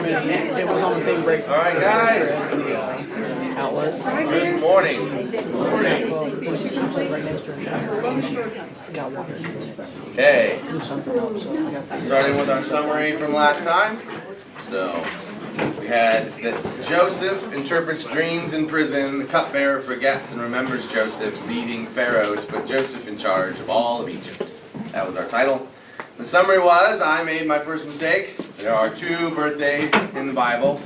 It was on the same break. All right, guys. As the outlets. Good morning. Got water. Okay, Do something else. So I got this. starting with our summary from last time. So we had that Joseph interprets dreams in prison. The cupbearer forgets and remembers Joseph, leading Pharaoh to put Joseph in charge of all of Egypt. That was our title. The summary was, I made my first mistake. There are 2 birthdays in the Bible.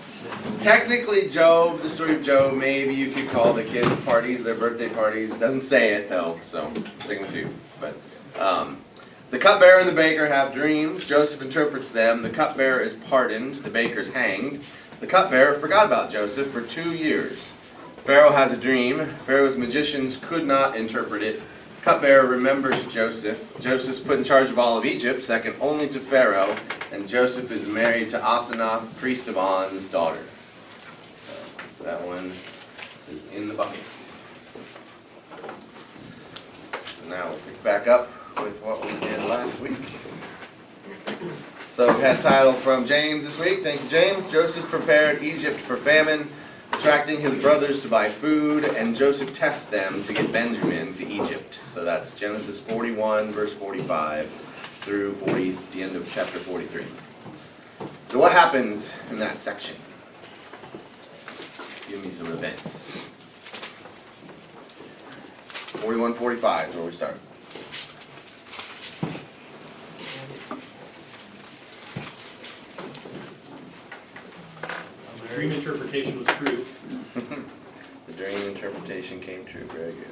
Technically, Job, the story of Job, maybe you could call the kids' parties their birthday parties. It doesn't say it, though, so I'm sticking with 2. But the cupbearer and the baker have dreams. Joseph interprets them. The cupbearer is pardoned. The baker's hanged. The cupbearer forgot about Joseph for 2 years. Pharaoh has a dream. Pharaoh's magicians could not interpret it. Cupbearer remembers Joseph. Joseph's put in charge of all of Egypt, second only to Pharaoh, and Joseph is married to Asenath, priest of On's daughter. So that one is in the bucket. So now we'll pick back up with what we did last week. So we had a title from James this week. Thank you, James. Joseph prepared Egypt for famine, attracting his brothers to buy food, and Joseph tests them to get Benjamin to Egypt. So that's Genesis 41, verse 45, through the end of chapter 43. So what happens in that section? Give me some events. 41-45 is where we start. The dream interpretation was true. The dream interpretation came true. Very good.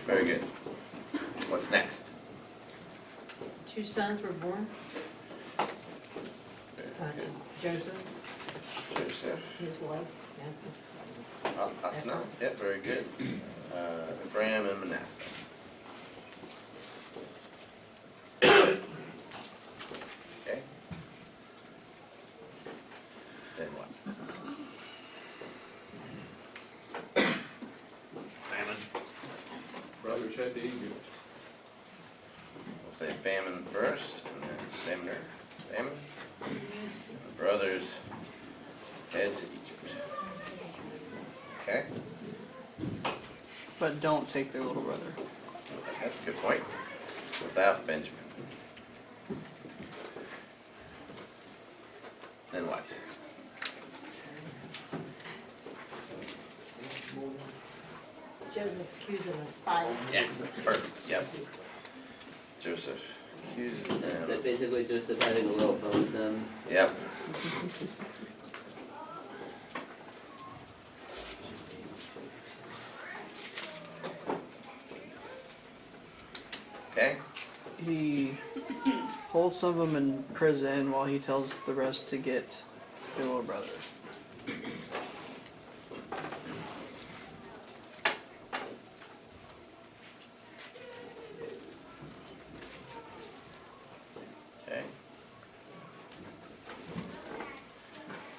Very good. What's next? 2 sons were born. Very good. Joseph, Joseph. his wife, Nancy. Asna. Yep, very good. Ephraim and Manasseh. Okay. Then what? Famine. Brothers head to Egypt. We'll say famine first, and then faminer. Famine. The brothers head to Egypt. Okay? But don't take their little brother. That's a good point. Without Benjamin. Then what? Joseph accused him of spies. Yeah, perfect. Yep. Joseph accuses them. That basically Joseph having a little fun with them. Yep. Okay. He holds some of them in prison while he tells the rest to get their little brother. Okay.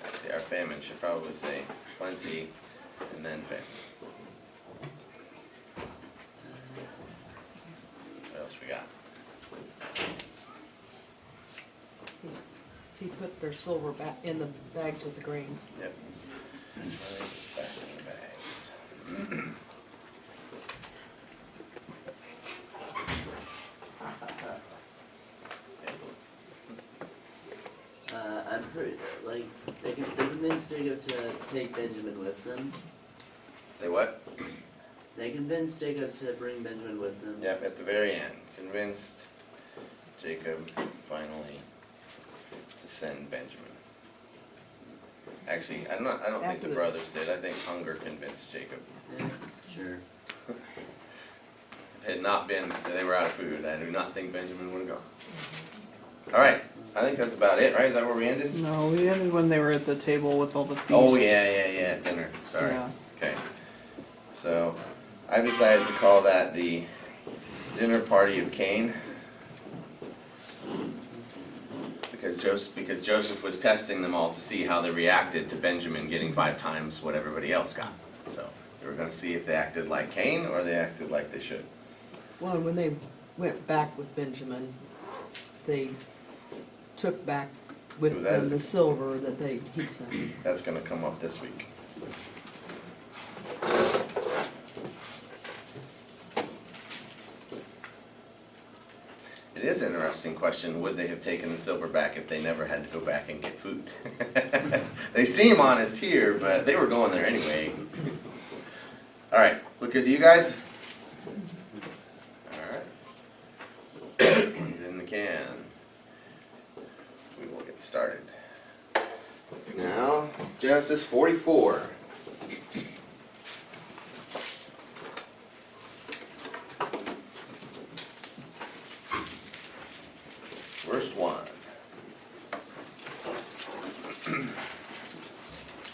Actually, our famine should probably say plenty and then famine. What else we got? He put their silver back in the bags with the grain. Yep. Back in the bags. I'm pretty like they convinced Jacob to take Benjamin with them. They what? They convinced Jacob to bring Benjamin with them. Yep, at the very end. Convinced Jacob finally to send Benjamin. Actually, I don't think After the the- brothers did. I think hunger convinced Jacob. Yeah, sure. If it had not been that they were out of food, I do not think Benjamin would have gone. All right, I think that's about it, right? Is that where we ended? No, we ended when they were at the table with all the feast. Oh, yeah, dinner, sorry. Yeah. Okay. So, I've decided to call that the dinner party of Cain. Because Joseph was testing them all to see how they reacted to Benjamin getting 5 times what everybody else got. So, they were going to see if they acted like Cain or they acted like they should. Well, when they went back with Benjamin, they took back with Ooh, that is- the silver that he sent. That's gonna come up this week. It is an interesting question, would they have taken the silver back if they never had to go back and get food? They seem honest here, but they were going there anyway. Alright, look good to you guys? Alright. He's in the can. We will get started. Now, Genesis 44. Verse 1.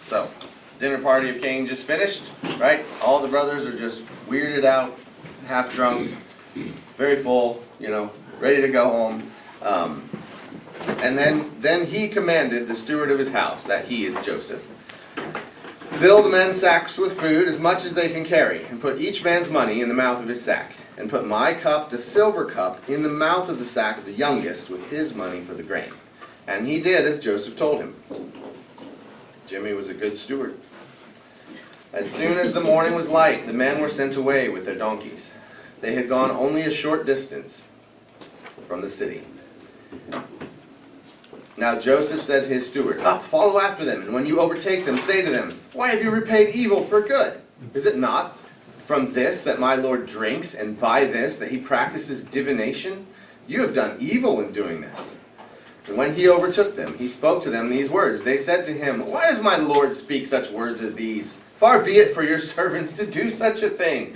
So, dinner party of Cain just finished, right? All the brothers are just weirded out, half drunk, very full, ready to go home. And then he commanded the steward of his house, that he is Joseph, fill the men's sacks with food as much as they can carry, and put each man's money in the mouth of his sack, and put my cup, the silver cup, in the mouth of the sack of the youngest with his money for the grain. And he did as Joseph told him. Jimmy was a good steward. As soon as the morning was light, the men were sent away with their donkeys. They had gone only a short distance from the city. Now Joseph said to his steward, "Up, follow after them, and when you overtake them, say to them, 'Why have you repaid evil for good? Is it not from this that my Lord drinks, and by this that he practices divination? You have done evil in doing this.' And when he overtook them, he spoke to them these words. They said to him, 'Why does my Lord speak such words as these? Far be it for your servants to do such a thing.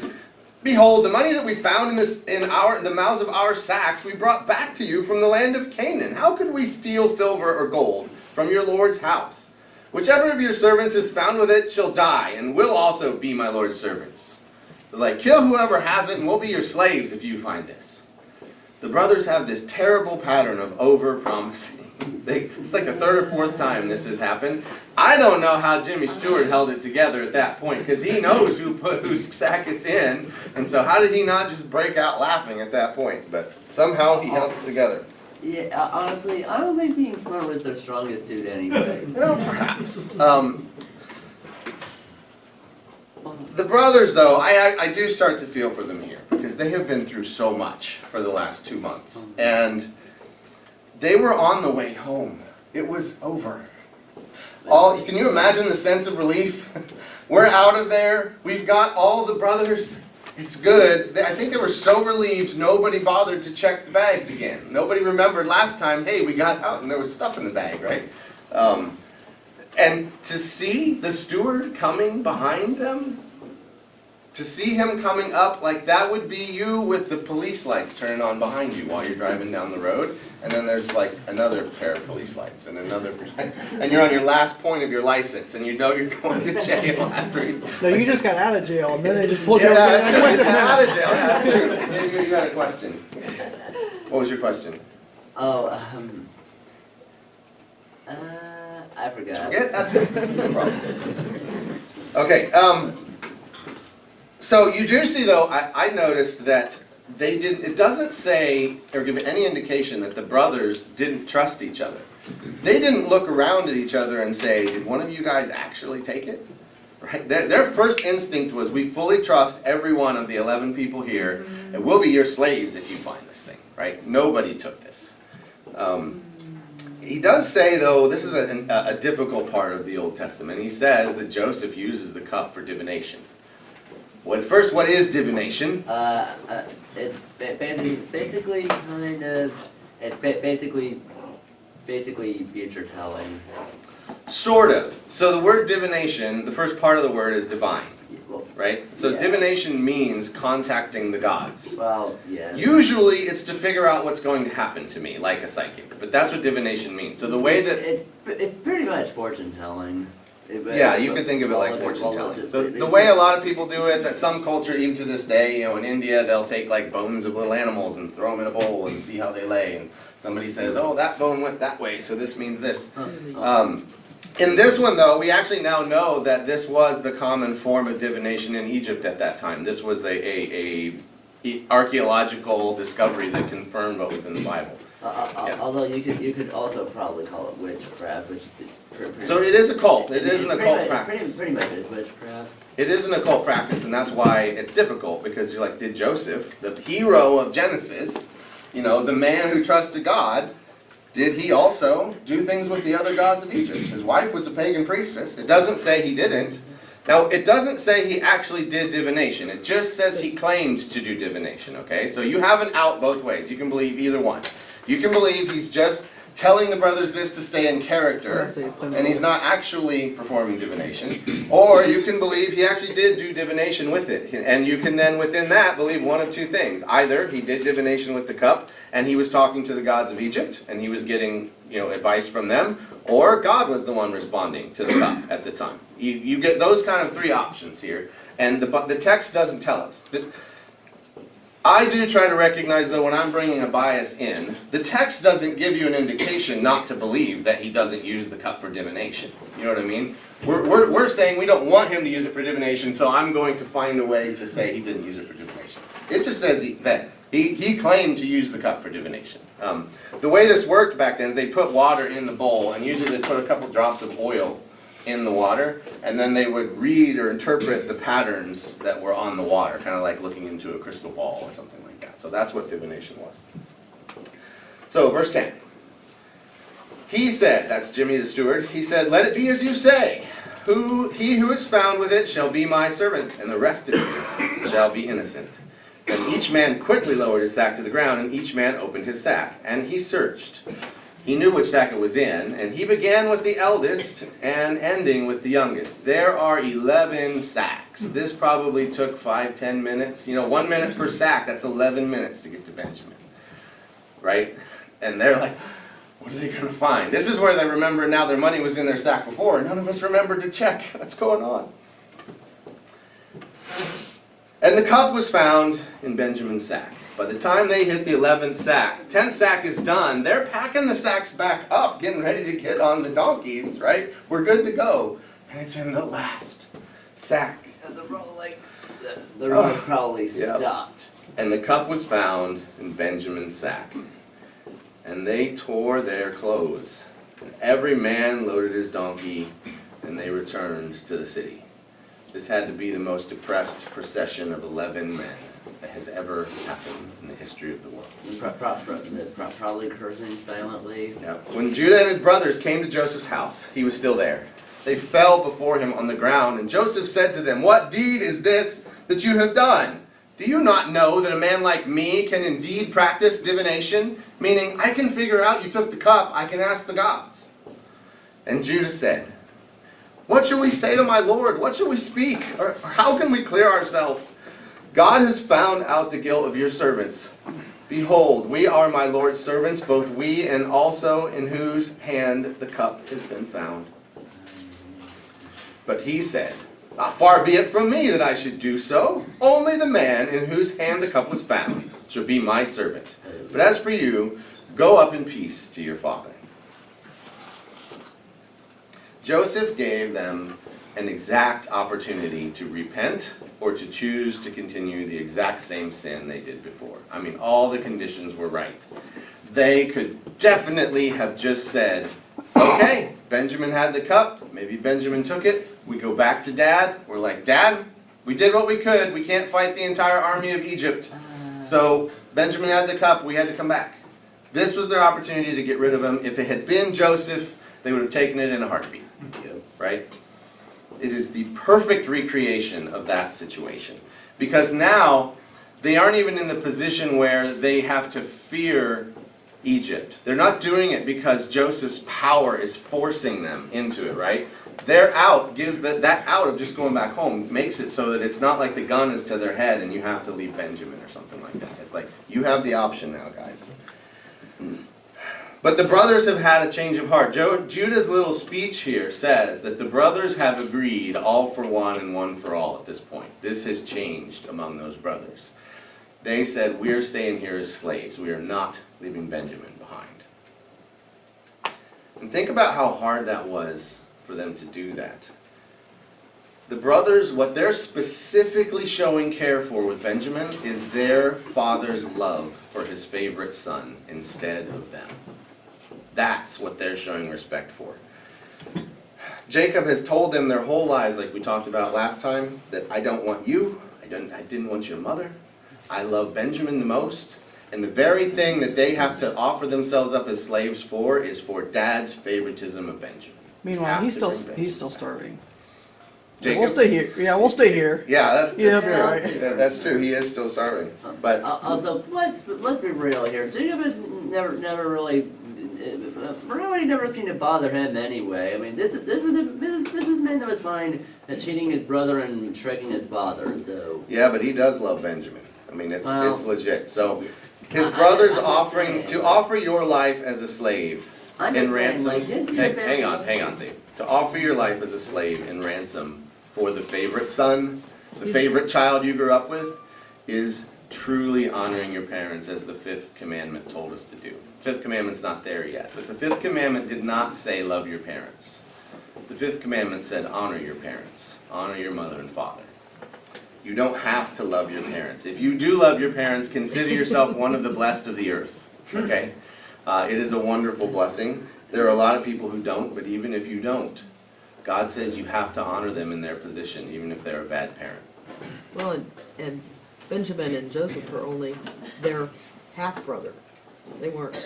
Behold, the money that we found in the mouths of our sacks we brought back to you from the land of Canaan. How could we steal silver or gold from your Lord's house? Whichever of your servants is found with it shall die, and will also be my Lord's servants. Like, kill whoever has it, and we'll be your slaves if you find this.' The brothers have this terrible pattern of over-promising. It's like the third or fourth time this has happened. I don't know how Jimmy Stewart held it together at that point, because he knows whose sack it's in, and so how did he not just break out laughing at that point? But somehow he held it together. Yeah, honestly, I don't think being smart was their strongest suit anyway. Well, perhaps. The brothers, though, I do start to feel for them here, because they have been through so much for the last 2 months. And they were on the way home. It was over. Can you imagine the sense of relief? We're out of there. We've got all the brothers. It's good. I think they were so relieved nobody bothered to check the bags again. Nobody remembered last time, hey, we got out and there was stuff in the bag, right? And to see the steward coming behind them, to see him coming up, like that would be you with the police lights turning on behind you while you're driving down the road, and then there's like another pair of police lights and another, and you're on your last point of your license, and you know you're going to jail after you. No, you just got out of jail, and then they just pulled you Yeah, over. that's true. He's out of jail. Yeah, that's true. Xavier, you had a question. What was your question? Oh, I forgot. Forget? That's okay. No problem. Okay, so you do see, though, I noticed that they didn't, it doesn't say or give any indication that the brothers didn't trust each other. They didn't look around at each other and say, did one of you guys actually take it? Right? Their first instinct was, we fully trust every one of the 11 people here, and we'll be your slaves if you find this thing. Right? Nobody took this. He does say, though, this is a difficult part of the Old Testament. He says that Joseph uses the cup for divination. First, what is divination? It's basically kind of, it's basically future telling. Sort of. So the word divination, the first part of the word is divine, Well, right? So yeah. Divination means contacting the gods. Well, yes. Usually it's to figure out what's going to happen to me, like a psychic. But that's what divination means. So the way that... It's pretty much fortune telling. Yeah, you can think of it like fortune telling. So the way a lot of people do it, that some culture, even to this day, in India, they'll take like bones of little animals and throw them in a bowl and see how they lay. And somebody says, oh, that bone went that way, so this means this. In this one, though, we actually now know that this was the common form of divination in Egypt at that time. This was a archaeological discovery that confirmed what was in the Bible. Yeah. Although you could also probably call it witchcraft, which is pretty. So it is a cult. It is an occult It's practice. pretty much is witchcraft. It is an occult practice, and that's why it's difficult, because you're like, did Joseph, the hero of Genesis, you know, the man who trusted God, did he also do things with the other gods of Egypt? His wife was a pagan priestess. It doesn't say he didn't. Now, it doesn't say he actually did divination. It just says he claimed to do divination, okay? So you have an out both ways. You can believe either one. You can believe he's just telling the brothers this to stay in character, and he's not actually performing divination. Or you can believe he actually did do divination with it. And you can then, within that, believe one of two things. Either he did divination with the cup, and he was talking to the gods of Egypt, and he was getting, you know, advice from them, or God was the one responding to the cup at the time. You get those kind of three options here, and the text doesn't tell us. I do try to recognize, though, when I'm bringing a bias in, the text doesn't give you an indication not to believe that he doesn't use the cup for divination. You know what I mean? We're saying we don't want him to use it for divination, so I'm going to find a way to say he didn't use it for divination. It just says that he claimed to use the cup for divination. The way this worked back then is they put water in the bowl, and usually they put a couple drops of oil in the water, and then they would read or interpret the patterns that were on the water, kind of like looking into a crystal ball or something like that. So that's what divination was. So verse 10. He said, that's Jimmy the steward, he said, "Let it be as you say. He who is found with it shall be my servant, and the rest of you shall be innocent." And each man quickly lowered his sack to the ground, and each man opened his sack, and he searched. He knew which sack it was in, and he began with the eldest and ending with the youngest. There are 11 sacks. This probably took 5-10 minutes. You know, 1 minute per sack, that's 11 minutes to get to Benjamin. Right? And they're like, what are they going to find? This is where they remember now their money was in their sack before. None of us remembered to check what's going on. And the cup was found in Benjamin's sack. By the time they hit the 11th sack, 10th sack is done. They're packing the sacks back up, getting ready to get on the donkeys, right? We're good to go. And it's in the last sack. And the road probably Yeah. stopped. And the cup was found in Benjamin's sack. And they tore their clothes. And every man loaded his donkey, and they returned to the city. This had to be the most depressed procession of 11 men that has ever happened in the history of the world. Probably cursing silently. Yeah. When Judah and his brothers came to Joseph's house, he was still there. They fell before him on the ground, and Joseph said to them, "What deed is this that you have done? Do you not know that a man like me can indeed practice divination? Meaning, I can figure out you took the cup, I can ask the gods." And Judah said, "What shall we say to my Lord? What shall we speak? Or how can we clear ourselves? God has found out the guilt of your servants. Behold, we are my Lord's servants, both we and also in whose hand the cup has been found." But he said, "Far be it from me that I should do so. Only the man in whose hand the cup was found shall be my servant. But as for you, go up in peace to your father." Joseph gave them an exact opportunity to repent or to choose to continue the exact same sin they did before. I mean, all the conditions were right. They could definitely have just said, okay, Benjamin had the cup, maybe Benjamin took it, we go back to Dad, we're like, "Dad, we did what we could, we can't fight the entire army of Egypt, so Benjamin had the cup, we had to come back." This was their opportunity to get rid of him. If it had been Joseph, they would have taken it in a heartbeat. Right? It is the perfect recreation of that situation. Because now, they aren't even in the position where they have to fear Egypt. They're not doing it because Joseph's power is forcing them into it, right? They're out. That out of just going back home makes it so that it's not like the gun is to their head and you have to leave Benjamin or something like that. It's like, you have the option now, guys. But the brothers have had a change of heart. Judah's little speech here says that the brothers have agreed all for one and one for all at this point. This has changed among those brothers. They said, "We're staying here as slaves. We are not leaving Benjamin behind." And think about how hard that was for them to do that. The brothers, what they're specifically showing care for with Benjamin is their father's love for his favorite son instead of them. That's what they're showing respect for. Jacob has told them their whole lives, like we talked about last time, that I don't want you, I didn't want your mother, I love Benjamin the most, and the very thing that they have to offer themselves up as slaves for is for dad's favoritism of Benjamin. Meanwhile, Have he's to still bring Benjamin still back. starving. Jacob? We'll stay here. Yeah, we'll stay here. Yeah, that's Yeah, true. all right. That's true. He is still starving. But Also, let's be real here. Jacob has never really never seemed to bother him anyway. I mean, this was made of his mind that cheating his brother and tricking his father. So yeah, but he does love Benjamin. I mean, it's Well, legit. So his I- brother's I'm just offering saying, to like- offer your life as a slave I'm in just saying, ransom. like, his good Hang on, Dave. To offer your life as a slave in ransom for the favorite son, the favorite child you grew up with, is truly honoring your parents as the fifth commandment told us to do. Fifth commandment's not there yet, but the fifth commandment did not say love your parents. The fifth commandment said honor your parents, honor your mother and father. You don't have to love your parents. If you do love your parents, consider yourself one of the blessed of the earth, okay? It is a wonderful blessing. There are a lot of people who don't, but even if you don't, God says you have to honor them in their position, even if they're a bad parent. Well, and Benjamin and Joseph are only their half brother. They weren't.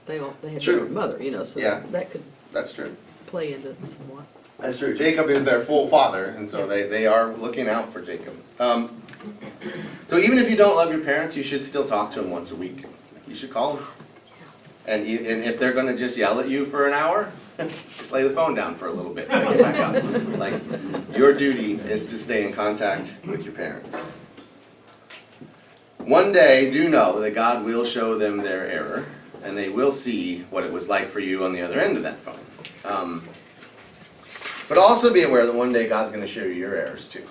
They had True. their mother, you know. So Yeah. that could That's true. play into it somewhat. That's true. Jacob is their full father, and so they are looking out for Jacob. So even if you don't love your parents, you should still talk to them once a week. You should call them. And if they're going to just yell at you for an hour, just lay the phone down for a little bit and get back up. Like, your duty is to stay in contact with your parents. One day, do know that God will show them their error, and they will see what it was like for you on the other end of that phone. But also be aware that one day God's going to show you your errors too.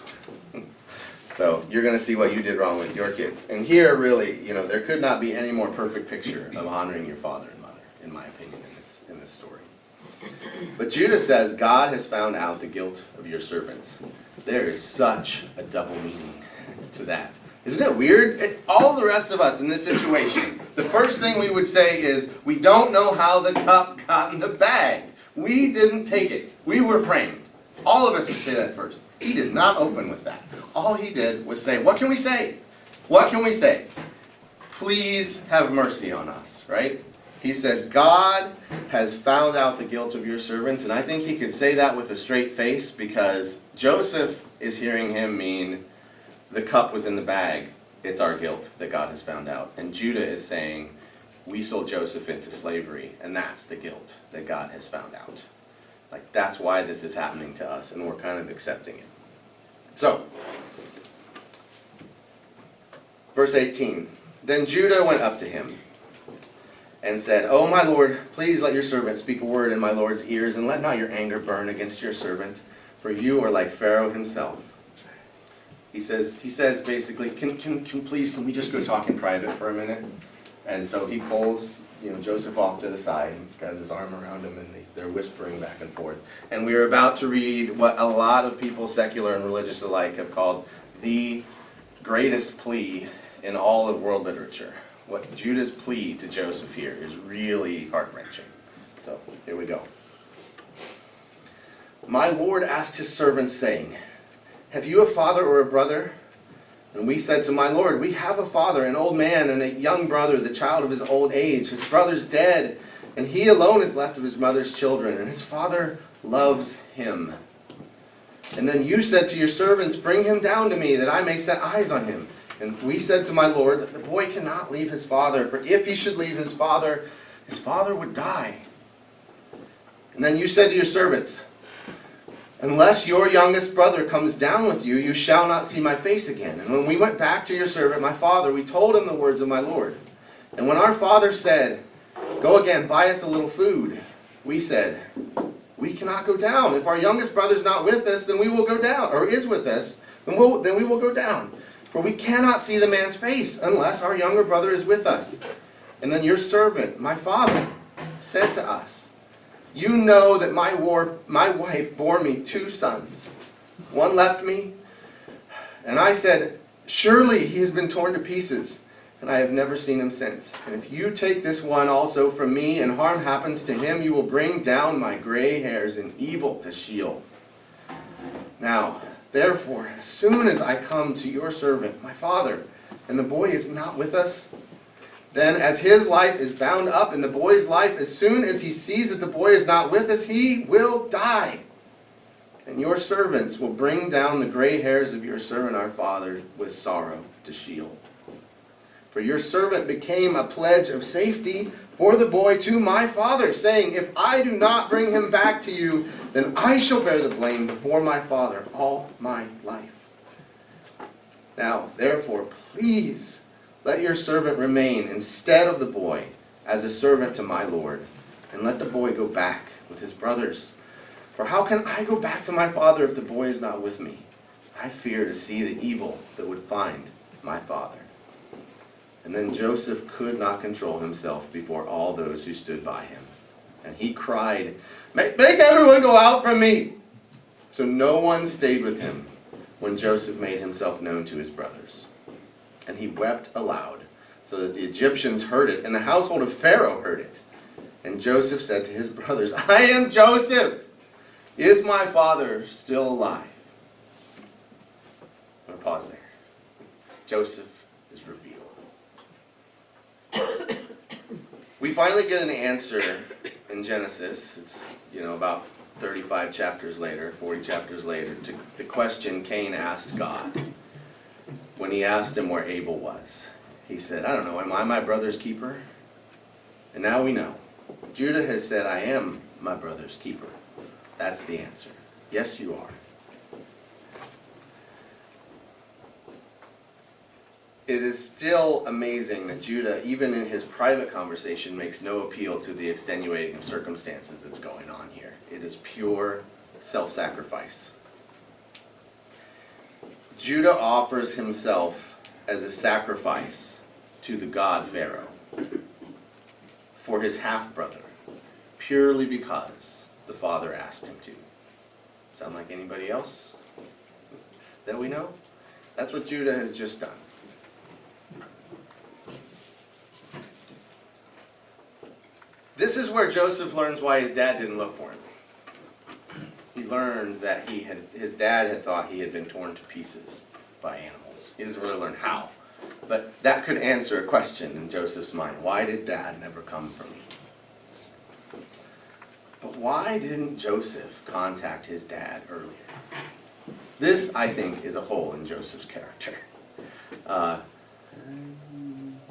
So you're going to see what you did wrong with your kids. And here, really, there could not be any more perfect picture of honoring your father and mother, in my opinion, in this story. But Judah says, God has found out the guilt of your servants. There is such a double meaning to that. Isn't it weird? All the rest of us in this situation, the first thing we would say is, we don't know how the cup got in the bag. We didn't take it. We were framed. All of us would say that first. He did not open with that. All he did was say, what can we say? What can we say? Please have mercy on us, right? He said, God has found out the guilt of your servants, and I think he could say that with a straight face because Joseph is hearing him mean, the cup was in the bag, it's our guilt that God has found out. And Judah is saying, we sold Joseph into slavery, and that's the guilt that God has found out. Like, that's why this is happening to us, and we're kind of accepting it. So, verse 18, then Judah went up to him and said, O my Lord, please let your servant speak a word in my Lord's ears, and let not your anger burn against your servant, for you are like Pharaoh himself. He says basically, can we just go talk in private for a minute? And so he pulls Joseph off to the side, got his arm around him, and they're whispering back and forth. And we are about to read what a lot of people, secular and religious alike, have called the greatest plea in all of world literature. What Judah's plea to Joseph here is really heart-wrenching. So here we go. My Lord asked his servants, saying, have you a father or a brother? And we said to my Lord, we have a father, an old man, and a young brother, the child of his old age. His brother's dead, and he alone is left of his mother's children, and his father loves him. And then you said to your servants, bring him down to me, that I may set eyes on him. And we said to my Lord, the boy cannot leave his father, for if he should leave his father would die. And then you said to your servants, unless your youngest brother comes down with you, you shall not see my face again. And when we went back to your servant, my father, we told him the words of my Lord. And when our father said, go again, buy us a little food, we said, we cannot go down. If our youngest brother's not with us, then we will go down, or is with us, then we will go down. For we cannot see the man's face unless our younger brother is with us. And then your servant, my father, said to us, you know that my wife bore me 2 sons. One left me, and I said, surely he has been torn to pieces, and I have never seen him since. And if you take this one also from me, and harm happens to him, you will bring down my gray hairs in evil to Sheol. Now, therefore, as soon as I come to your servant, my father, and the boy is not with us, then as his life is bound up in the boy's life, as soon as he sees that the boy is not with us, he will die. And your servants will bring down the gray hairs of your servant our father with sorrow to Sheol. For your servant became a pledge of safety for the boy to my father, saying, if I do not bring him back to you, then I shall bear the blame before my father all my life. Now, therefore, please let your servant remain instead of the boy as a servant to my Lord, and let the boy go back with his brothers. For how can I go back to my father if the boy is not with me? I fear to see the evil that would find my father. And then Joseph could not control himself before all those who stood by him. And he cried, make everyone go out from me. So no one stayed with him when Joseph made himself known to his brothers. And he wept aloud, so that the Egyptians heard it, and the household of Pharaoh heard it. And Joseph said to his brothers, I am Joseph. Is my father still alive? I'm going to pause there. Joseph is revealed. We finally get an answer in Genesis. It's, about 35 chapters later, 40 chapters later, to the question Cain asked God. When he asked him where Abel was, he said, I don't know, am I my brother's keeper? And now we know. Judah has said, I am my brother's keeper. That's the answer. Yes, you are. It is still amazing that Judah, even in his private conversation, makes no appeal to the extenuating circumstances that's going on here. It is pure self-sacrifice. Judah offers himself as a sacrifice to the god Pharaoh for his half-brother, purely because the father asked him to. Sound like anybody else that we know? That's what Judah has just done. This is where Joseph learns why his dad didn't look for him. He learned that his dad had thought he had been torn to pieces by animals. He doesn't really learn how. But that could answer a question in Joseph's mind. Why did dad never come for me? But why didn't Joseph contact his dad earlier? This, I think, is a hole in Joseph's character.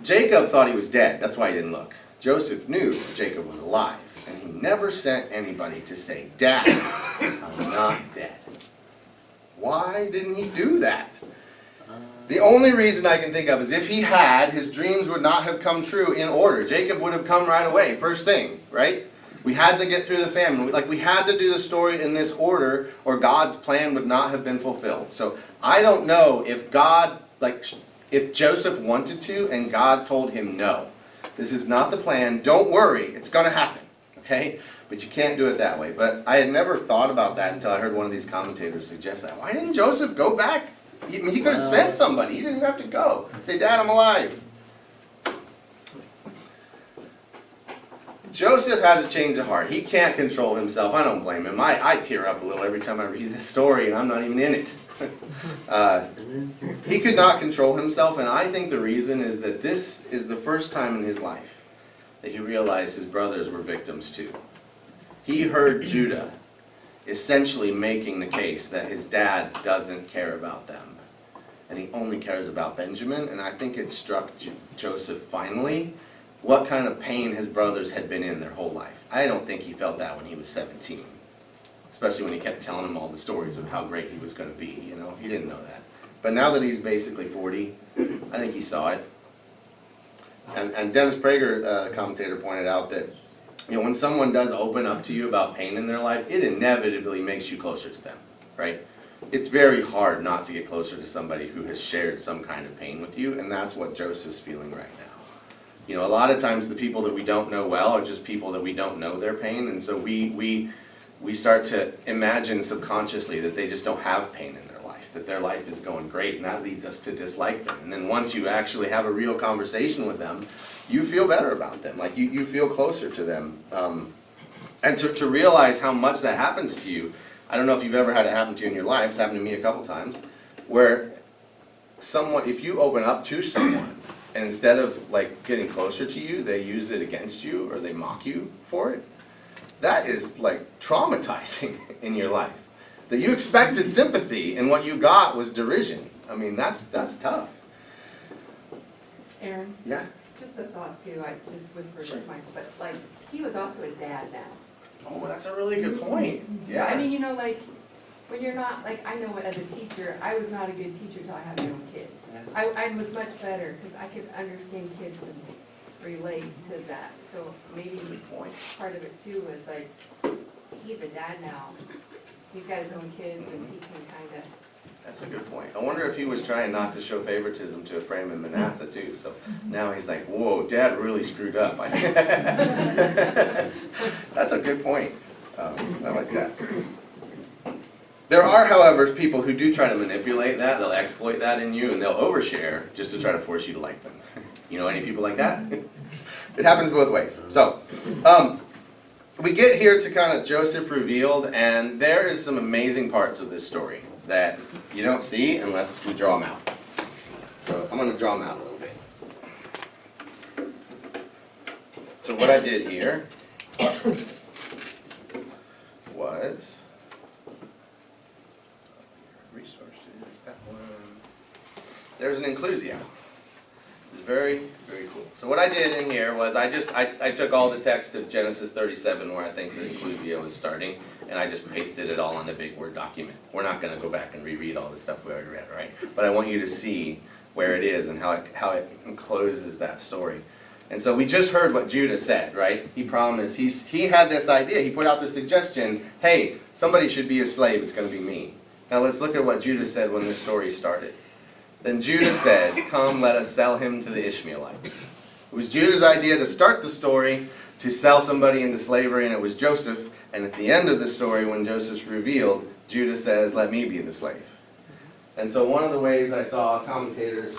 Jacob thought he was dead. That's why he didn't look. Joseph knew Jacob was alive, and he never sent anybody to say, Dad, I'm not dead. Why didn't he do that? The only reason I can think of is if he had, his dreams would not have come true in order. Jacob would have come right away, first thing, right? We had to get through the famine. We had to do the story in this order, or God's plan would not have been fulfilled. So I don't know if if Joseph wanted to and God told him no. This is not the plan. Don't worry. It's going to happen. Okay? But you can't do it that way. But I had never thought about that until I heard one of these commentators suggest that. Why didn't Joseph go back? He could have sent somebody. He didn't have to go. Say, Dad, I'm alive. Joseph has a change of heart. He can't control himself. I don't blame him. I tear up a little every time I read this story, and I'm not even in it. He could not control himself, and I think the reason is that this is the first time in his life that he realized his brothers were victims too. He heard Judah essentially making the case that his dad doesn't care about them, and he only cares about Benjamin, and I think it struck Joseph finally what kind of pain his brothers had been in their whole life. I don't think he felt that when he was 17. Especially when he kept telling them all the stories of how great he was going to be, He didn't know that. But now that he's basically 40, I think he saw it. And Dennis Prager, the commentator, pointed out that, when someone does open up to you about pain in their life, it inevitably makes you closer to them, right? It's very hard not to get closer to somebody who has shared some kind of pain with you, and that's what Joseph's feeling right now. A lot of times the people that we don't know well are just people that we don't know their pain, and so we we start to imagine subconsciously that they just don't have pain in their life, that their life is going great, and that leads us to dislike them. And then once you actually have a real conversation with them, you feel better about them, like you feel closer to them. And to realize how much that happens to you, I don't know if you've ever had it happen to you in your life, it's happened to me a couple times, where someone, if you open up to someone, and instead of like getting closer to you, they use it against you or they mock you for it, that is like traumatizing in your life. That you expected sympathy and what you got was derision. I mean, that's tough. Aaron, Yeah. just a thought too, I just whispered this, Michael, but like, he was also a dad now. Oh, that's a really good point. I Yeah. mean, you know, like, when you're not, like, I know as a teacher, I was not a good teacher till I had my own kids. I was much better, because I could understand kids and relate to that, so maybe Good point. part of it too was like, he's a dad now, he's got his own kids and he can kinda, That's a good point. I wonder if he was trying not to show favoritism to Ephraim and Manasseh too. So now he's like, whoa, Dad really screwed up. That's a good point. I like that. There are, however, people who do try to manipulate that. They'll exploit that in you and they'll overshare just to try to force you to like them. You know any people like that? It happens both ways. So, we get here to kind of Joseph revealed, and there is some amazing parts of this story that you don't see unless we draw them out. So I'm going to draw them out a little bit. So what I did here was resources, that one. There's an inclusio. It's very, very cool. So what I did in here was I took all the text of Genesis 37 where I think the inclusio is starting, and I just pasted it all on a big Word document. We're not going to go back and reread all the stuff we already read, right? But I want you to see where it is and how it encloses that story. And so we just heard what Judah said, right? He promised, he had this idea, he put out the suggestion, hey, somebody should be a slave, it's going to be me. Now let's look at what Judah said when this story started. Then Judah said, come, let us sell him to the Ishmaelites. It was Judah's idea to start the story, to sell somebody into slavery, and it was Joseph. And at the end of the story, when Joseph's revealed, Judah says, let me be the slave. And so one of the ways I saw commentators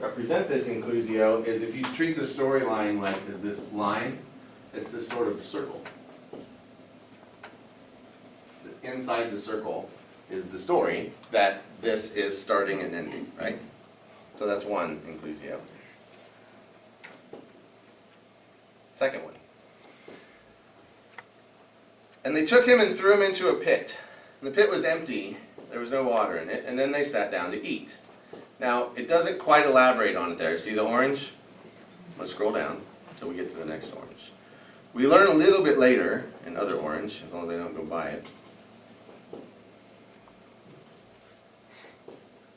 represent this inclusio is if you treat the storyline like as this line, it's this sort of circle. Inside the circle is the story that this is starting and ending, right? So that's one inclusio. Second one. And they took him and threw him into a pit. And the pit was empty, there was no water in it, and then they sat down to eat. Now, it doesn't quite elaborate on it there. See the orange? Let's scroll down until we get to the next orange. We learn a little bit later in other orange, as long as I don't go by it.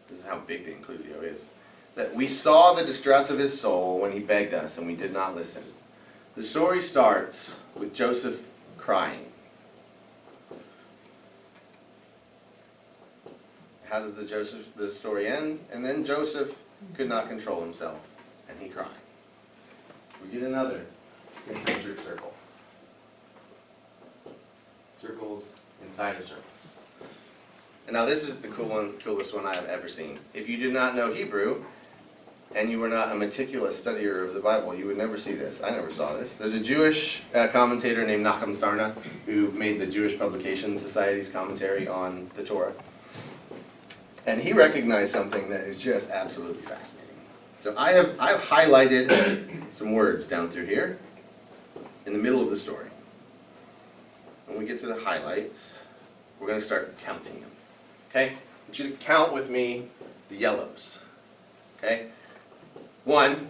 This is how big the inclusio is. That we saw the distress of his soul when he begged us, and we did not listen. The story starts with Joseph crying. How does the story end? And then Joseph could not control himself, and he cried. We get another concentric circle. Circles inside of circles. And now this is the coolest one I have ever seen. If you did not know Hebrew, and you were not a meticulous studier of the Bible, you would never see this. I never saw this. There's a Jewish commentator named Nachum Sarna who made the Jewish Publication Society's commentary on the Torah. And he recognized something that is just absolutely fascinating. So I've highlighted some words down through here in the middle of the story. When we get to the highlights, we're going to start counting them. Okay? I want you to count with me the yellows. Okay? 1,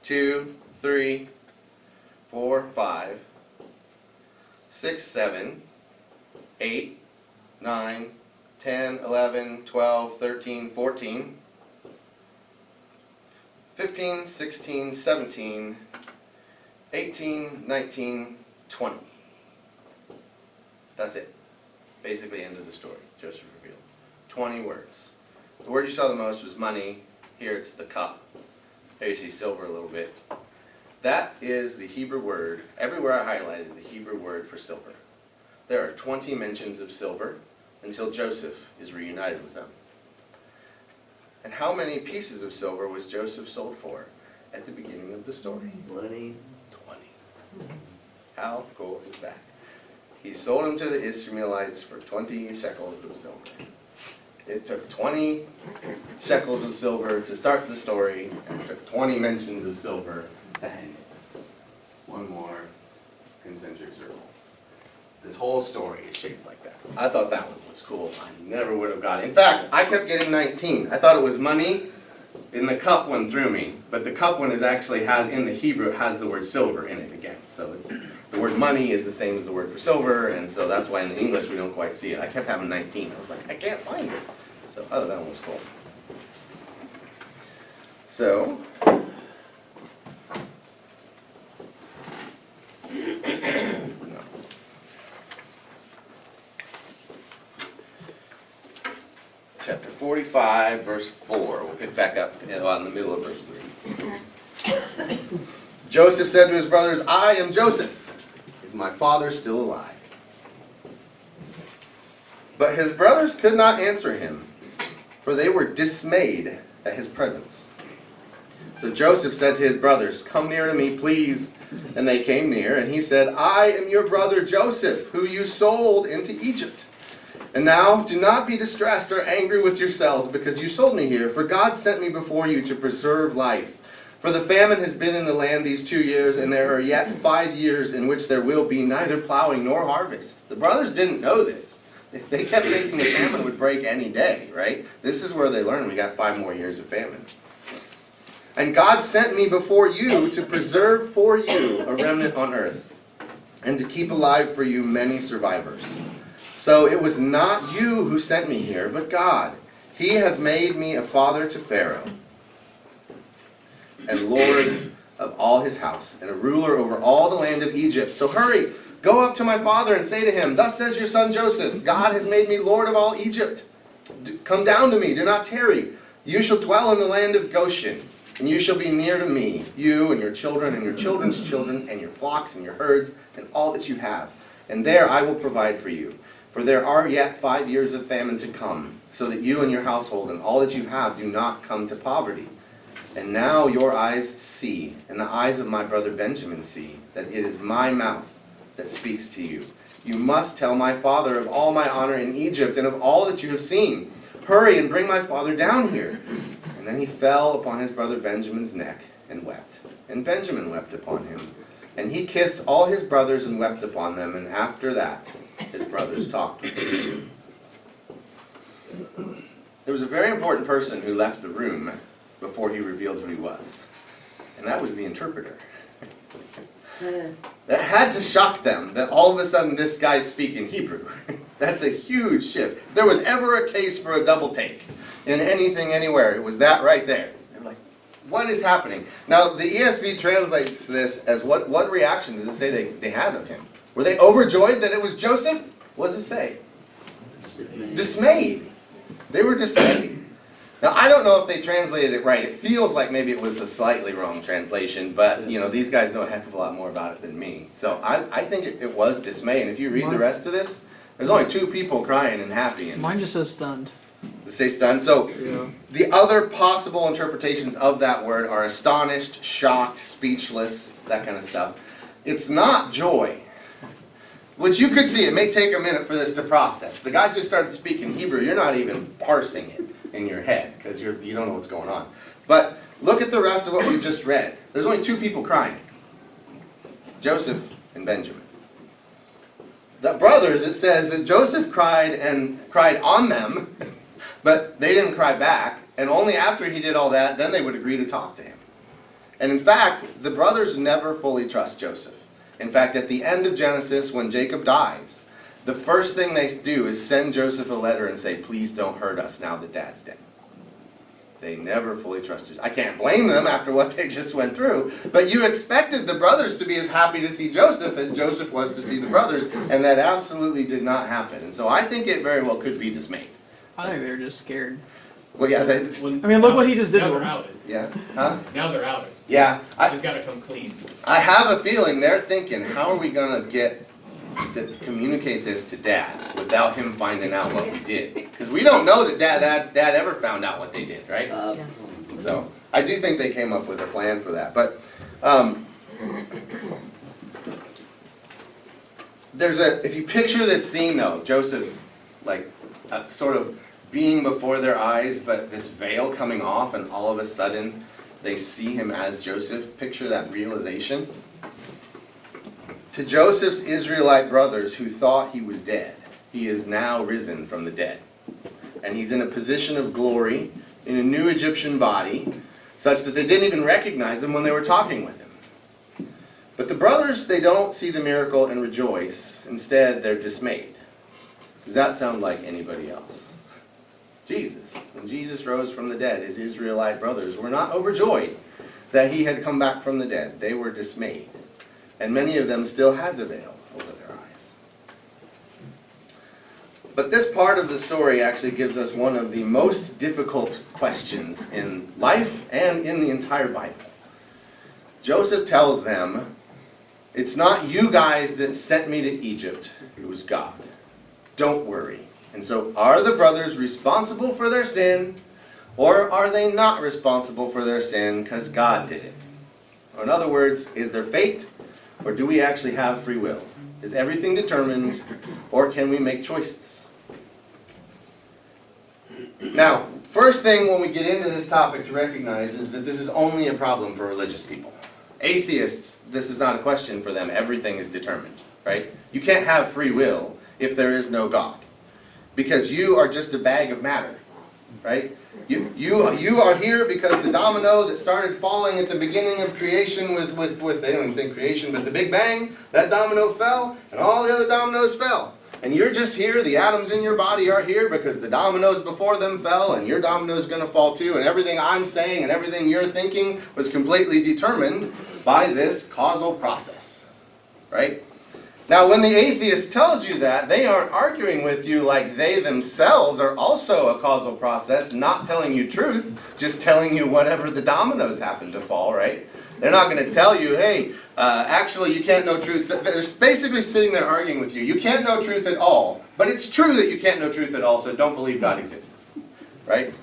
2, 3, 4, 5, 6, 7, 8, 9, 10, 11, 12, 13, 14, 15, 16, 17, 18, 19, 20. That's it. Basically end of the story. Joseph revealed. 20 words. The word you saw the most was money. Here it's the cup. There you see silver a little bit. That is the Hebrew word, everywhere I highlight is the Hebrew word for silver. There are 20 mentions of silver until Joseph is reunited with them. And how many pieces of silver was Joseph sold for at the beginning of the story? 20. 20. How cool is that? He sold them to the Ishmaelites for 20 shekels of silver. It took 20 shekels of silver to start the story, and it took 20 mentions of silver to end it. One more concentric circle. This whole story is shaped like that. I thought that one was cool. I never would have got it. In fact, I kept getting 19. I thought it was money, and the cup one threw me. But the cup one actually has, in the Hebrew, it has the word silver in it again. So it's the word money is the same as the word for silver, and so that's why in English we don't quite see it. I kept having 19. I was like, I can't find it. So I thought that one was cool. So, chapter 45, verse 4. We'll pick back up on the middle of verse 3. Joseph said to his brothers, I am Joseph. Is my father still alive? But his brothers could not answer him, for they were dismayed at his presence. So Joseph said to his brothers, come near to me, please. And they came near, and he said, I am your brother Joseph, who you sold into Egypt. And now do not be distressed or angry with yourselves, because you sold me here, for God sent me before you to preserve life. For the famine has been in the land these 2 years, and there are yet 5 years in which there will be neither plowing nor harvest. The brothers didn't know this. They kept thinking the famine would break any day, right? This is where they learned we got 5 more years of famine. And God sent me before you to preserve for you a remnant on earth, and to keep alive for you many survivors. So it was not you who sent me here, but God. He has made me a father to Pharaoh, and Lord of all his house, and a ruler over all the land of Egypt. So hurry, go up to my father and say to him, thus says your son Joseph, God has made me Lord of all Egypt. Come down to me, do not tarry. You shall dwell in the land of Goshen, and you shall be near to me, you and your children and your children's children, and your flocks and your herds, and all that you have. And there I will provide for you. For there are yet 5 years of famine to come, so that you and your household and all that you have do not come to poverty. And now your eyes see, and the eyes of my brother Benjamin see, that it is my mouth that speaks to you. You must tell my father of all my honor in Egypt, and of all that you have seen. Hurry and bring my father down here. And then he fell upon his brother Benjamin's neck and wept. And Benjamin wept upon him. And he kissed all his brothers and wept upon them, and after that his brothers talked with him. There was a very important person who left the room before he revealed who he was. And that was the interpreter. That had to shock them, that all of a sudden this guy's speaking Hebrew. That's a huge shift. If there was ever a case for a double take in anything, anywhere, it was that right there. They're like, what is happening? Now, the ESV translates this as, what reaction does it say they had of him? Were they overjoyed that it was Joseph? What does it say? Dismayed. They were dismayed. Now, I don't know if they translated it right. It feels like maybe it was a slightly wrong translation, but, you know, these guys know a heck of a lot more about it than me. So I think it was dismay, and if you read the rest of this, there's only 2 people crying and happy. And Mine just says stunned. to say stunned. So Yeah. the other possible interpretations of that word are astonished, shocked, speechless, that kind of stuff. It's not joy. Which you could see, it may take a minute for this to process. The guy just started speaking Hebrew, you're not even parsing it in your head, because you don't know what's going on. But look at the rest of what we just read. There's only 2 people crying. Joseph and Benjamin. The brothers, it says that Joseph cried on them, but they didn't cry back, and only after he did all that, then they would agree to talk to him. And in fact, the brothers never fully trust Joseph. In fact, at the end of Genesis, when Jacob dies, the first thing they do is send Joseph a letter and say, please don't hurt us now that Dad's dead. They never fully trusted. I can't blame them after what they just went through, but you expected the brothers to be as happy to see Joseph as Joseph was to see the brothers, and that absolutely did not happen. And so I think it very well could be dismayed. I think they're just scared. Well, yeah, I mean, look what he just did Now to they're him. outed. yeah, huh? Now they're outed. Yeah, You've gotta come clean. I have a feeling they're thinking, how are we gonna communicate this to Dad without him finding out what we did? Because we don't know that Dad ever found out what they did, right? So, I do think they came up with a plan for that, but, if you picture this scene though, Joseph, like, sort of being before their eyes, but this veil coming off, and all of a sudden, they see him as Joseph. Picture that realization. To Joseph's Israelite brothers who thought he was dead, he is now risen from the dead. And he's in a position of glory, in a new Egyptian body, such that they didn't even recognize him when they were talking with him. But the brothers, they don't see the miracle and rejoice. Instead, they're dismayed. Does that sound like anybody else? Jesus, when Jesus rose from the dead, his Israelite brothers were not overjoyed that he had come back from the dead. They were dismayed. And many of them still had the veil over their eyes. But this part of the story actually gives us one of the most difficult questions in life and in the entire Bible. Joseph tells them, "It's not you guys that sent me to Egypt, it was God. Don't worry." And so, are the brothers responsible for their sin, or are they not responsible for their sin because God did it? Or in other words, is there fate, or do we actually have free will? Is everything determined, or can we make choices? Now, first thing when we get into this topic to recognize is that this is only a problem for religious people. Atheists, this is not a question for them. Everything is determined, right? You can't have free will if there is no God. Because you are just a bag of matter, right? You are here because the domino that started falling at the beginning of creation with they don't even think creation, but the Big Bang, that domino fell, and all the other dominoes fell. And you're just here, the atoms in your body are here because the dominoes before them fell, and your domino is going to fall too, and everything I'm saying and everything you're thinking was completely determined by this causal process, right? Now, when the atheist tells you that, they aren't arguing with you like they themselves are also a causal process, not telling you truth, just telling you whatever the dominoes happen to fall, right? They're not going to tell you, hey, actually you can't know truth. They're basically sitting there arguing with you. You can't know truth at all, but it's true that you can't know truth at all, so don't believe God exists, right?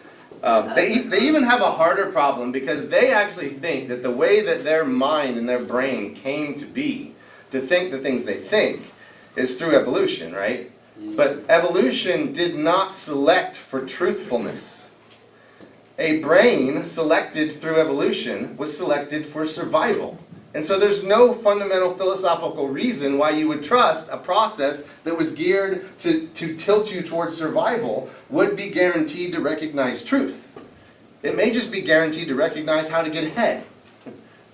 They even have a harder problem because they actually think that the way that their mind and their brain came to be, to think the things they think, is through evolution, right? But evolution did not select for truthfulness. A brain selected through evolution was selected for survival. And so there's no fundamental philosophical reason why you would trust a process that was geared to tilt you towards survival would be guaranteed to recognize truth. It may just be guaranteed to recognize how to get ahead.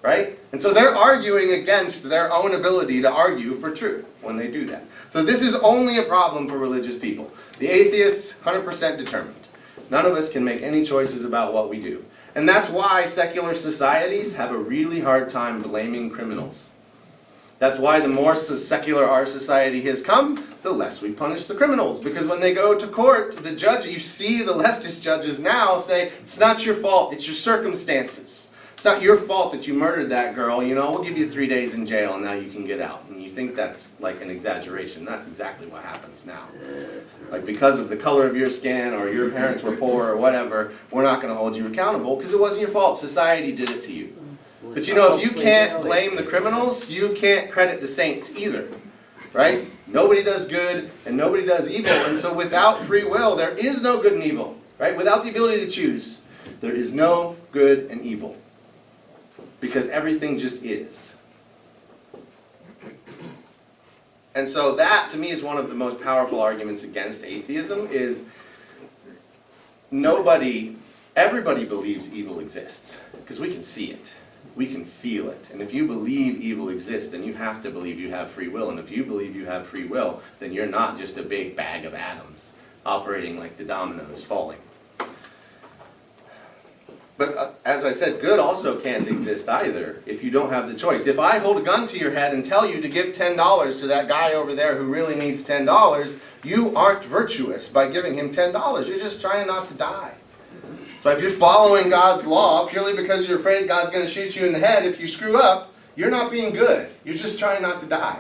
Right? And so they're arguing against their own ability to argue for truth when they do that. So this is only a problem for religious people. The atheists, 100% determined. None of us can make any choices about what we do. And that's why secular societies have a really hard time blaming criminals. That's why the more secular our society has come, the less we punish the criminals. Because when they go to court, the judge, you see the leftist judges now say, it's not your fault, it's your circumstances. It's not your fault that you murdered that girl, you know, we'll give you 3 days in jail and now you can get out. And you think that's like an exaggeration. That's exactly what happens now. Like because of the color of your skin or your parents were poor or whatever, we're not going to hold you accountable because it wasn't your fault. Society did it to you. But you know, if you can't blame the criminals, you can't credit the saints either. Right? Nobody does good and nobody does evil. And so without free will, there is no good and evil. Right? Without the ability to choose, there is no good and evil. Because everything just is. And so that, to me, is one of the most powerful arguments against atheism, is everybody believes evil exists. Because we can see it. We can feel it. And if you believe evil exists, then you have to believe you have free will. And if you believe you have free will, then you're not just a big bag of atoms operating like the dominoes falling. But as I said, good also can't exist either if you don't have the choice. If I hold a gun to your head and tell you to give $10 to that guy over there who really needs $10, you aren't virtuous by giving him $10. You're just trying not to die. So if you're following God's law purely because you're afraid God's going to shoot you in the head if you screw up, you're not being good. You're just trying not to die.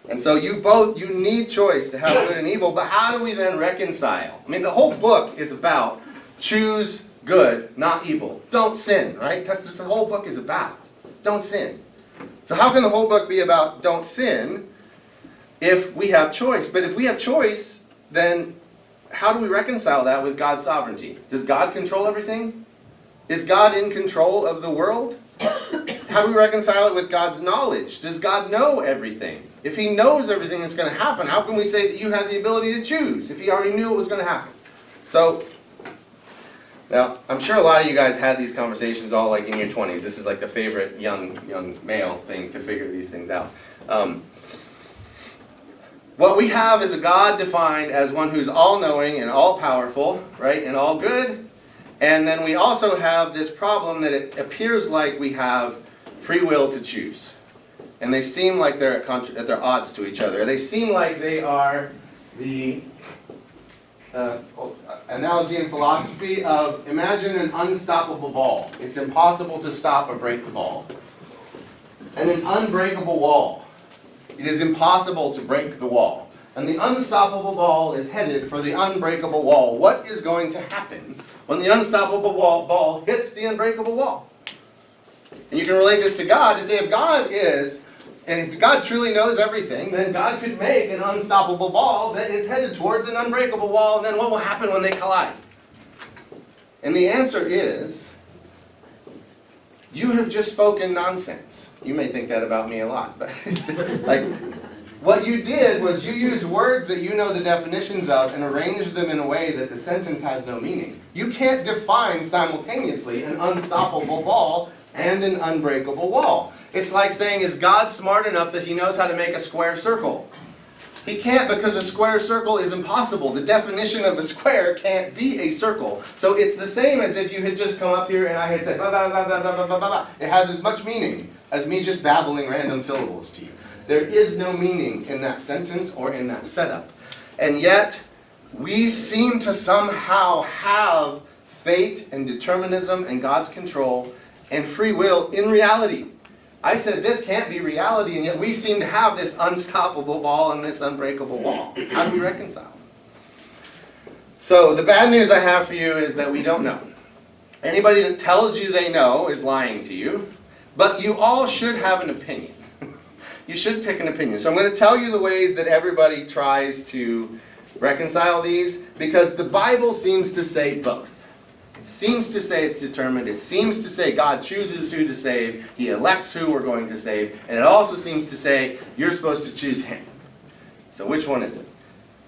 And so you need choice to have good and evil, but how do we then reconcile? I mean, the whole book is about choose good, not evil. Don't sin, right? That's what the whole book is about. Don't sin. So how can the whole book be about don't sin if we have choice? But if we have choice, then how do we reconcile that with God's sovereignty? Does God control everything? Is God in control of the world? How do we reconcile it with God's knowledge? Does God know everything? If He knows everything that's going to happen, how can we say that you have the ability to choose if He already knew it was going to happen? So, now, I'm sure a lot of you guys had these conversations all like in your 20s. This is like the favorite young male thing to figure these things out. What we have is a God defined as one who's all-knowing and all-powerful, right, and all good. And then we also have this problem that it appears like we have free will to choose. And they seem like they're at their odds to each other. They seem like they are the analogy in philosophy of imagine an unstoppable ball. It's impossible to stop or break the ball. And an unbreakable wall. It is impossible to break the wall. And the unstoppable ball is headed for the unbreakable wall. What is going to happen when the unstoppable ball hits the unbreakable wall? And you can relate this to God, to say if God is, and if God truly knows everything, then God could make an unstoppable ball that is headed towards an unbreakable wall, and then what will happen when they collide? And the answer is, you have just spoken nonsense. You may think that about me a lot, but like, what you did was you used words that you know the definitions of and arranged them in a way that the sentence has no meaning. You can't define simultaneously an unstoppable ball and an unbreakable wall. It's like saying, is God smart enough that He knows how to make a square circle? He can't, because a square circle is impossible. The definition of a square can't be a circle. So it's the same as if you had just come up here and I had said, blah, blah, blah, blah, blah, blah, blah, blah. It has as much meaning as me just babbling random syllables to you. There is no meaning in that sentence or in that setup. And yet, we seem to somehow have fate and determinism and God's control and free will in reality. I said this can't be reality, and yet we seem to have this unstoppable ball and this unbreakable wall. How do we reconcile? So the bad news I have for you is that we don't know. Anybody that tells you they know is lying to you, but you all should have an opinion. You should pick an opinion. So I'm going to tell you the ways that everybody tries to reconcile these, because the Bible seems to say both. It seems to say it's determined. It seems to say God chooses who to save. He elects who we're going to save. And it also seems to say you're supposed to choose Him. So which one is it?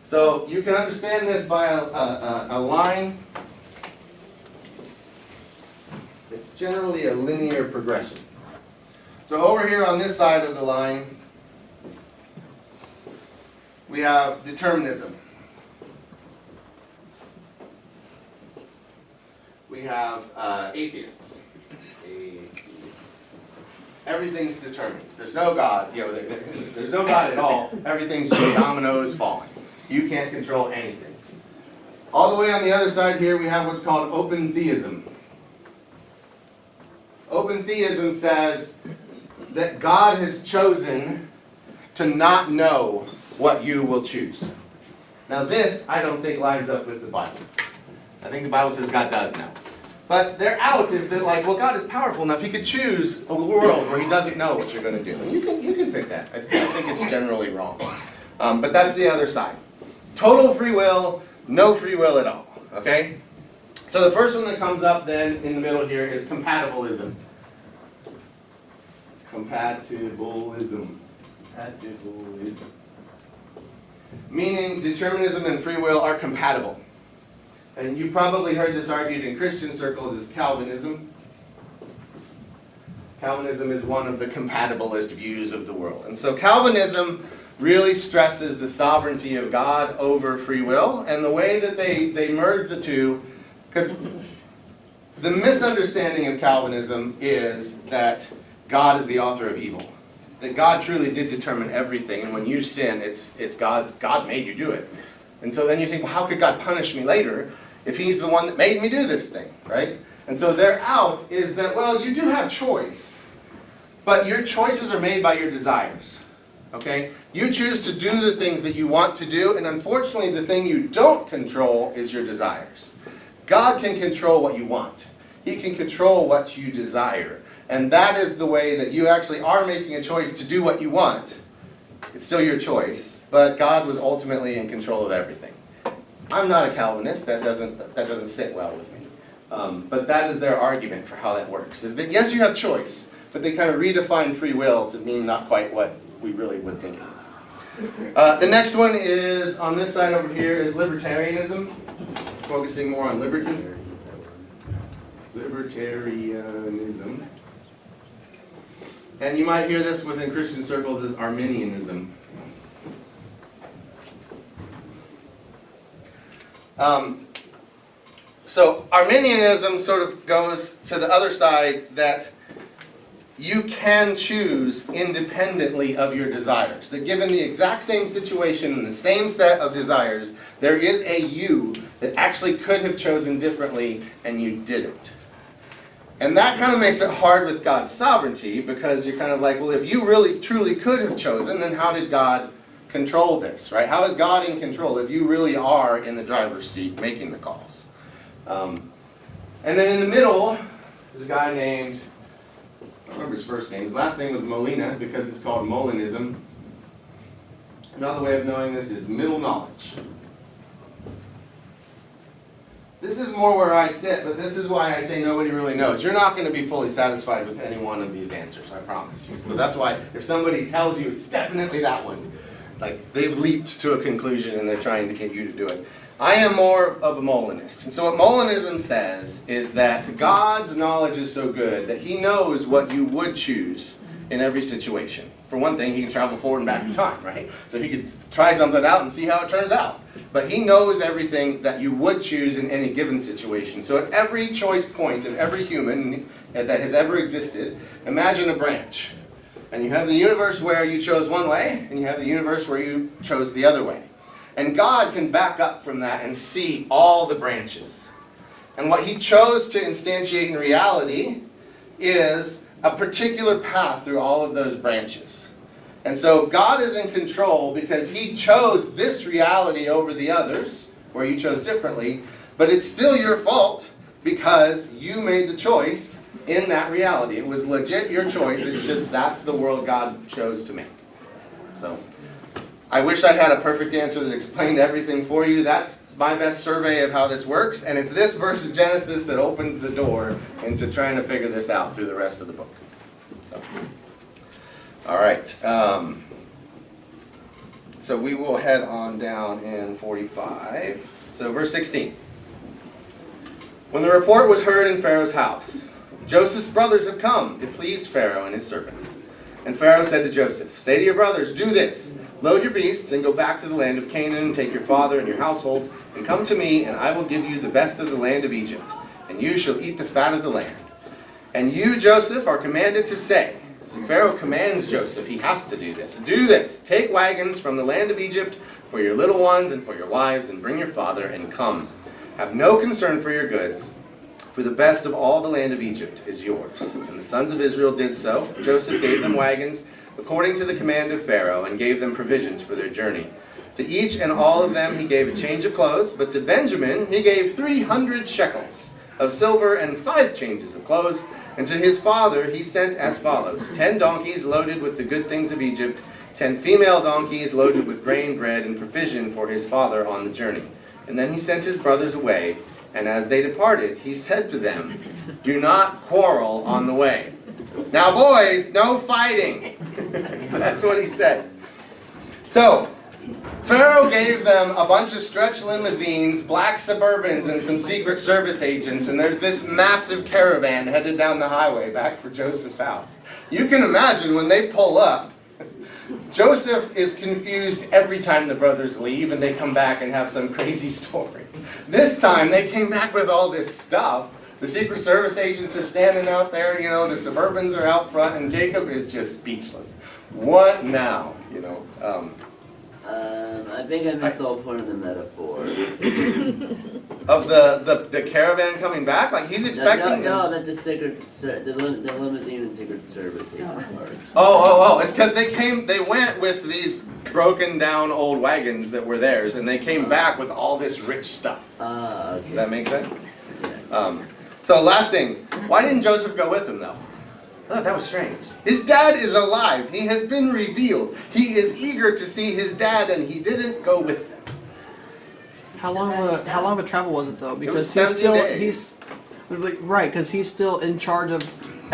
So you can understand this by a line. It's generally a linear progression. So over here on this side of the line, we have determinism. We have atheists. Everything's determined. There's no God. There's no God at all. Everything's just dominoes falling. You can't control anything. All the way on the other side here, we have what's called open theism. Open theism says that God has chosen to not know what you will choose. Now this, I don't think, lines up with the Bible. I think the Bible says God does know. But their out is that, like, well, God is powerful enough. He could choose a world where He doesn't know what you're going to do. And you can pick that. I think it's generally wrong. But that's the other side. Total free will, no free will at all. Okay? So the first one that comes up then in the middle here is compatibilism. Compatibilism. Meaning determinism and free will are compatible. And you probably heard this argued in Christian circles as Calvinism. Calvinism is one of the compatibilist views of the world. And so Calvinism really stresses the sovereignty of God over free will, and the way that they merge the two, because the misunderstanding of Calvinism is that God is the author of evil. That God truly did determine everything, and when you sin, it's God made you do it. And so then you think, well, how could God punish me later if he's the one that made me do this thing, right? And so their out is that, well, you do have choice, but your choices are made by your desires, okay? You choose to do the things that you want to do, and unfortunately the thing you don't control is your desires. God can control what you want. He can control what you desire. And that is the way that you actually are making a choice to do what you want. It's still your choice, but God was ultimately in control of everything. I'm not a Calvinist. That doesn't sit well with me. But that is their argument for how that works, is that yes, you have choice, but they kind of redefine free will to mean not quite what we really would think it means. The next one is, on this side over here, is libertarianism, focusing more on liberty. Libertarianism. And you might hear this within Christian circles as Arminianism. So Arminianism sort of goes to the other side, that you can choose independently of your desires. That given the exact same situation and the same set of desires, there is a you that actually could have chosen differently and you didn't. And that kind of makes it hard with God's sovereignty, because you're kind of like, well, if you really truly could have chosen, then how did God control this, right? How is God in control if you really are in the driver's seat making the calls? And then in the middle, there's a guy named, I don't remember his first name. His last name was Molina, because it's called Molinism. Another way of knowing this is middle knowledge. This is more where I sit, but this is why I say nobody really knows. You're not going to be fully satisfied with any one of these answers, I promise you. So that's why if somebody tells you it's definitely that one, like they've leaped to a conclusion and they're trying to get you to do it. I am more of a Molinist. And so what Molinism says is that God's knowledge is so good that he knows what you would choose in every situation. For one thing, he can travel forward and back in time, right? So he could try something out and see how it turns out. But he knows everything that you would choose in any given situation. So at every choice point of every human that has ever existed, imagine a branch. And you have the universe where you chose one way, and you have the universe where you chose the other way. And God can back up from that and see all the branches. And what he chose to instantiate in reality is a particular path through all of those branches. And so God is in control because he chose this reality over the others, where you chose differently, but it's still your fault because you made the choice in that reality. It was legit your choice, it's just that's the world God chose to make. So I wish I had a perfect answer that explained everything for you. That's my best survey of how this works, and it's this verse of Genesis that opens the door into trying to figure this out through the rest of the book. So, all right. So we will head on down in 45. So verse 16. When the report was heard in Pharaoh's house, Joseph's brothers have come. It pleased Pharaoh and his servants. And Pharaoh said to Joseph, say to your brothers, do this. Load your beasts and go back to the land of Canaan and take your father and your households and come to me, and I will give you the best of the land of Egypt, and you shall eat the fat of the land. And you, Joseph, are commanded to say, so Pharaoh commands Joseph, he has to do this. Do this, take wagons from the land of Egypt for your little ones and for your wives, and bring your father and come. Have no concern for your goods, for the best of all the land of Egypt is yours. And the sons of Israel did so. Joseph gave them wagons according to the command of Pharaoh, and gave them provisions for their journey. To each and all of them he gave a change of clothes, but to Benjamin he gave 300 shekels of silver and 5 changes of clothes. And to his father he sent as follows: 10 donkeys loaded with the good things of Egypt, 10 female donkeys loaded with grain, bread, and provision for his father on the journey. And then he sent his brothers away, and as they departed, he said to them, do not quarrel on the way. Now boys, no fighting. That's what he said. So, Pharaoh gave them a bunch of stretch limousines, black Suburbans, and some Secret Service agents, and there's this massive caravan headed down the highway back for Joseph's house. You can imagine when they pull up, Joseph is confused every time the brothers leave and they come back and have some crazy story. This time they came back with all this stuff. The Secret Service agents are standing out there, the Suburbans are out front, and Jacob is just speechless. What now? I I think I missed the whole point of the metaphor. Of the caravan coming back? Like he's expecting No, I them. meant the limousine and Secret Service. Oh, it's because they went with these broken down old wagons that were theirs, and they came back with all this rich stuff. Okay. Does that make sense? Yes. So last thing, why didn't Joseph go with him though? I thought that was strange. His dad is alive. He has been revealed. He is eager to see his dad, and he didn't go with them. How long of a travel was it though? was Because 70 days. right, because he's still in charge of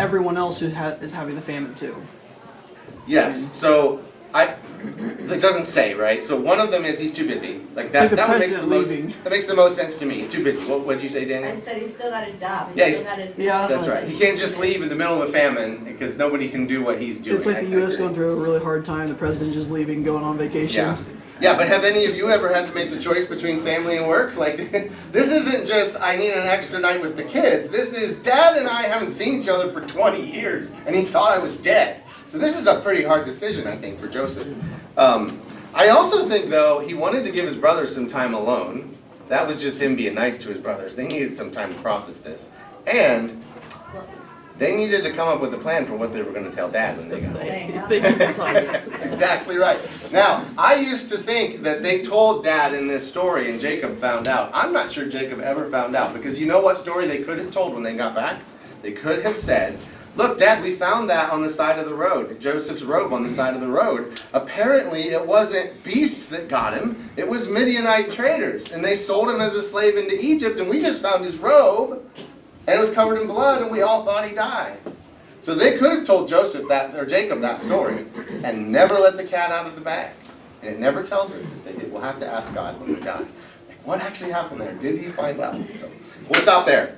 everyone else who is having the famine too. Yes. So it doesn't say, right? So one of them is he's too busy. Like It's that. like the That one makes the president most. leaving. That makes the most sense to me. He's too busy. What did you say, I Daniel? said he's still got his job. Yeah, He's still got his. Yeah. That's right. He can't just leave in the middle of the famine because nobody can do what he's doing. It's like I the U.S. agree. going through a really hard time. The president just leaving, going on vacation. Yeah. Yeah, but have any of you ever had to make the choice between family and work? Like, this isn't just, I need an extra night with the kids. This is, Dad and I haven't seen each other for 20 years, and he thought I was dead. So this is a pretty hard decision, I think, for Joseph. I also think, though, he wanted to give his brothers some time alone. That was just him being nice to his brothers. They needed some time to process this. And they needed to come up with a plan for what they were going to tell Dad when they got home. That's exactly right. Now, I used to think that they told Dad in this story and Jacob found out. I'm not sure Jacob ever found out because you know what story they could have told when they got back? They could have said, look, Dad, we found that on the side of the road, Joseph's robe on the side of the road. Apparently, it wasn't beasts that got him. It was Midianite traders, and they sold him as a slave into Egypt, and we just found his robe, and it was covered in blood, and we all thought he died. So they could have told Joseph that, or Jacob that story, and never let the cat out of the bag. And it never tells us that they did. We'll have to ask God when we die. Like, what actually happened there? Did he find out? So we'll stop there.